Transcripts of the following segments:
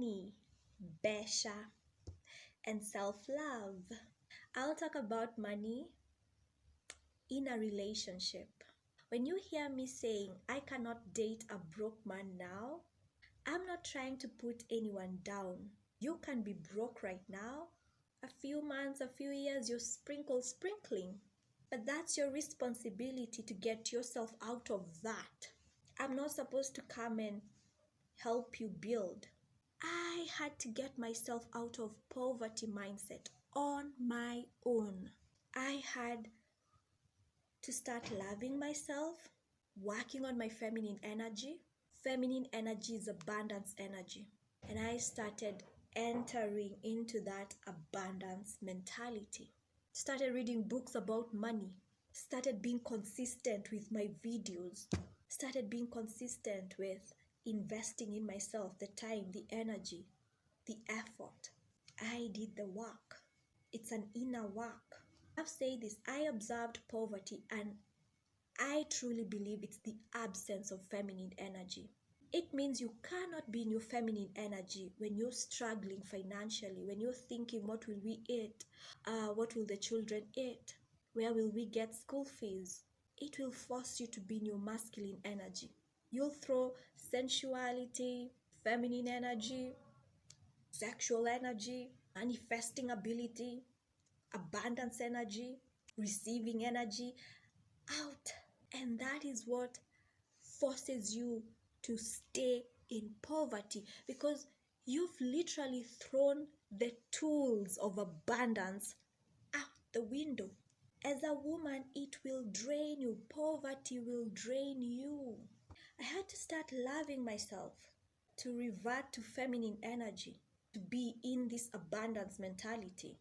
money, besha, and self-love. I'll talk about money in a relationship. When you hear me saying I cannot date a broke man now, I'm not trying to put anyone down. You can be broke right now. A few months, a few years, you're sprinkling. But that's your responsibility to get yourself out of that. I'm not supposed to come and help you build. I had to get myself out of poverty mindset on my own. I had to start loving myself, working on my feminine energy. Feminine energy is abundance energy. And I started entering into that abundance mentality. Started reading books about money. Started being consistent with my videos. Started being consistent with investing in myself, the time, the energy, the effort. I did the work. It's an inner work. I've said this, I observed poverty and I truly believe it's the absence of feminine energy. It means you cannot be in your feminine energy when you're struggling financially, when you're thinking, what will we eat? What will the children eat? Where will we get school fees? It will force you to be in your masculine energy. You'll throw sensuality, feminine energy, sexual energy, manifesting ability, abundance energy, receiving energy out. And that is what forces you to stay in poverty, because you've literally thrown the tools of abundance out the window. As a woman, it will drain you. Poverty will drain you. I had to start loving myself, to revert to feminine energy, to be in this abundance mentality.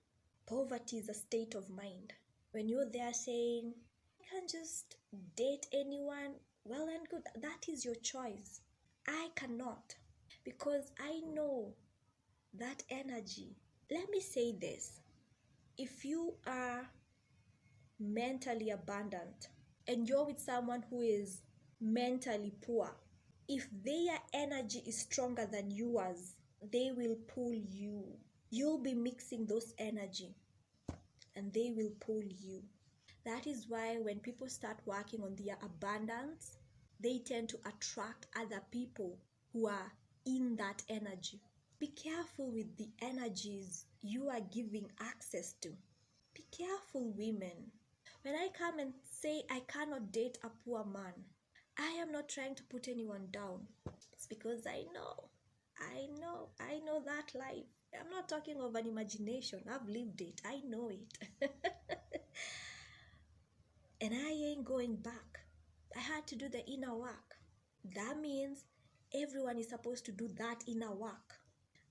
Poverty is a state of mind. When you're there saying, I can just date anyone, well and good, that is your choice. I cannot, because I know that energy. Let me say this. If you are mentally abundant and you're with someone who is mentally poor, if their energy is stronger than yours, they will pull you. You'll be mixing those energy and they will pull you. That is why when people start working on their abundance, they tend to attract other people who are in that energy. Be careful with the energies you are giving access to. Be careful, women. When I come and say I cannot date a poor man, I am not trying to put anyone down. It's because I know that life. I'm not talking of an imagination. I've lived it. I know it. And I ain't going back. I had to do the inner work. That means everyone is supposed to do that inner work.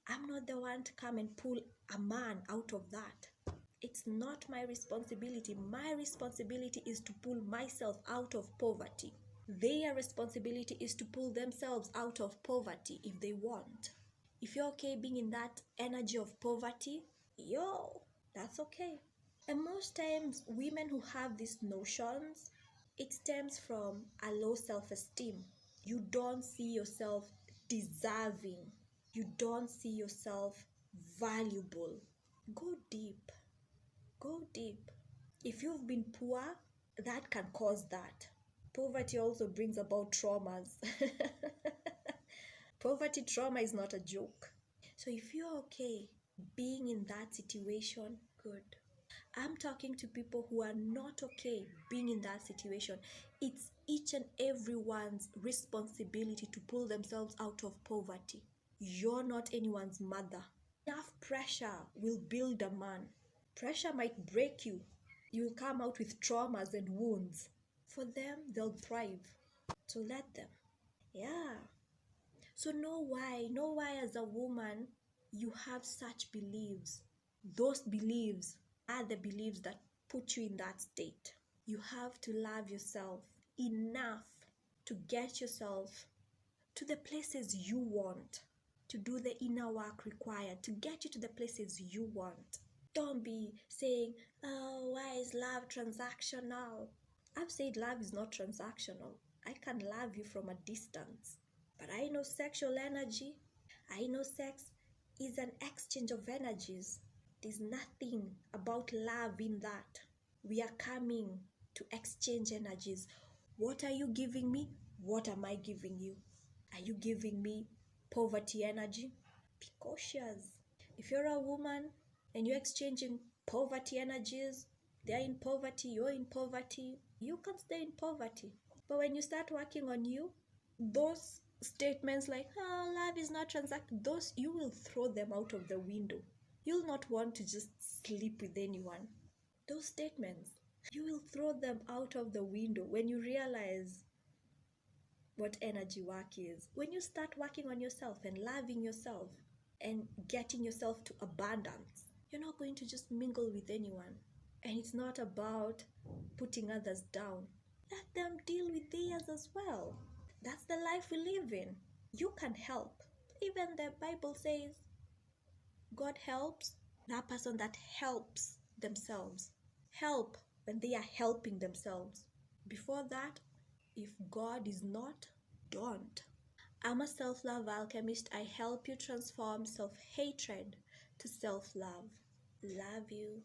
I'm not the one to come and pull a man out of that. It's not my responsibility. My responsibility is to pull myself out of poverty. Their responsibility is to pull themselves out of poverty if they want. If you're okay being in that energy of poverty, that's okay. And most times, women who have these notions, it stems from a low self-esteem. You don't see yourself deserving. You don't see yourself valuable. Go deep. Go deep. If you've been poor, that can cause that. Poverty also brings about traumas. Poverty trauma is not a joke. So if you're okay being in that situation, good. I'm talking to people who are not okay being in that situation. It's each and everyone's responsibility to pull themselves out of poverty. You're not anyone's mother. Enough pressure will build a man. Pressure might break you. You'll come out with traumas and wounds. For them, they'll thrive. So let them. Yeah. So know why as a woman you have such beliefs. Those beliefs are the beliefs that put you in that state. You have to love yourself enough to get yourself to the places you want, to do the inner work required to get you to the places you want. Don't be saying, oh, why is love transactional? I've said love is not transactional. I can love you from a distance. But I know sexual energy. I know sex is an exchange of energies. There's nothing about love in that. We are coming to exchange energies. What are you giving me? What am I giving you? Are you giving me poverty energy? Be cautious. If you're a woman and you're exchanging poverty energies, they're in poverty, you're in poverty, you can stay in poverty. But when you start working on you, those statements like, oh, love is not transactional, those you will throw them out of the window. You'll not want to just sleep with anyone. Those statements, you will throw them out of the window when you realize what energy work is. When you start working on yourself and loving yourself and getting yourself to abundance, you're not going to just mingle with anyone. And it's not about putting others down. Let them deal with theirs as well. That's the life we live in. You can help. Even the Bible says God helps that person that helps themselves. Help when they are helping themselves. Before that, if God is not, don't. I'm a self-love alchemist. I help you transform self-hatred to self-love. Love you.